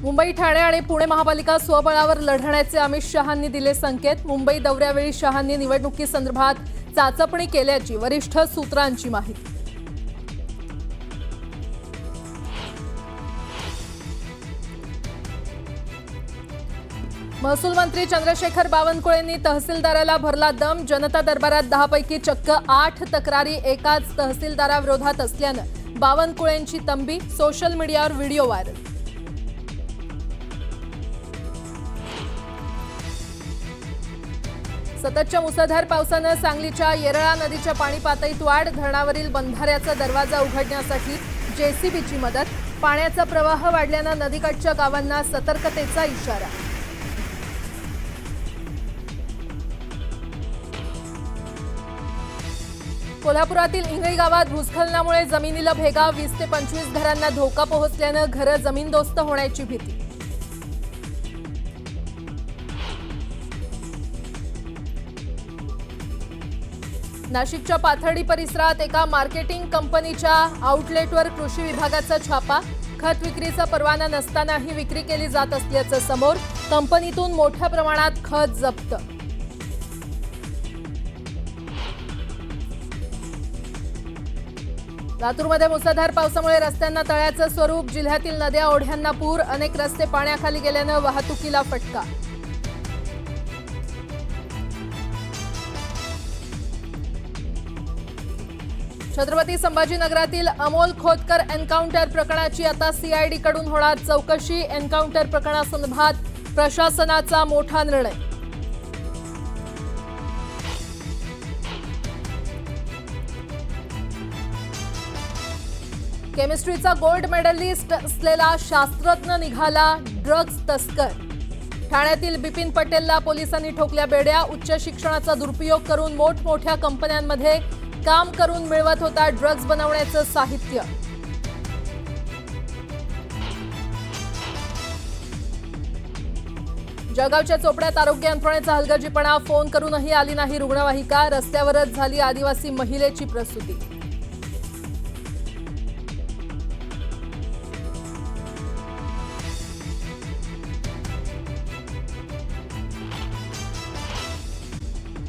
मुंबई, ठाणे आणि पुणे महापालिका स्वबळावर लढण्याचे अमित शहांनी दिले संकेत। मुंबई दौऱ्यावेळी शहांनी निवडणुकीसंदर्भात चाचपणी केल्याची वरिष्ठ सूत्रांची माहिती। महसूल मंत्री चंद्रशेखर बावनकुळेंनी तहसीलदाराला भरला दम। जनता दरबारात 10 पैकी चक्क 8 तक्रारी एकाच तहसीलदाराविरोधात असल्यानं बावनकुळेंची तंबी। सोशल मीडियावर व्हिडिओ व्हायरल। सततच्या मुसळधार पावसानं सांगलीच्या येरळा नदीच्या पाणी पातळीत वाढ। धरणावरील बंधाऱ्याचा दरवाजा उघडण्यासाठी जेसीबीची मदत। पाण्याचा प्रवाह वाढल्यानं नदीकाठच्या गावांना सतर्कतेचा इशारा। कोल्हापुरातील इंगळी गावात भूस्खलनामुळे जमिनीला भेगा। 20 ते 25 घरांना धोका पोहोचल्यानं घरं जमीनदोस्त होण्याची भीती। नाशिकच्या पाथर्डी परिसरात एका मार्केटिंग कंपनीच्या आउटलेटवर कृषी विभागाचा छापा। खत विक्रीचा परवाना नसतानाही विक्री केली जात असल्याचं समोर। कंपनीतून मोठ्या प्रमाणात खत जप्त। लातूरमध्ये मुसळधार पावसामुळे रस्त्यांना तळ्याचं स्वरूप। जिल्ह्यातील नद्या ओढ्यांना पूर। अनेक रस्ते पाण्याखाली गेल्यानं वाहतुकीला फटका। छत्रपती संभाजीनगरातील अमोल खोतकर एन्काउंटर प्रकरणाची आता सीआयडीकडून होणार चौकशी। एन्काउंटर प्रकरणासंदर्भात प्रशासनाचा मोठा निर्णय। केमिस्ट्रीचा गोल्ड मेडलिस्ट असलेला शास्त्रज्ञ निघाला ड्रग्ज तस्कर। ठाण्यातील बिपिन पटेलला पोलिसांनी ठोकल्या बेड्या। उच्च शिक्षणाचा दुरुपयोग करून मोठमोठ्या कंपन्यांमध्ये काम करून मिळवत होता ड्रग्ज बनवण्याचं साहित्य। जळगावच्या चोपड्यात आरोग्य यंत्रणेचा हलगर्जीपणा। फोन करूनही आली नाही रुग्णवाहिका। रस्त्यावरच झाली आदिवासी महिलेची प्रसूती।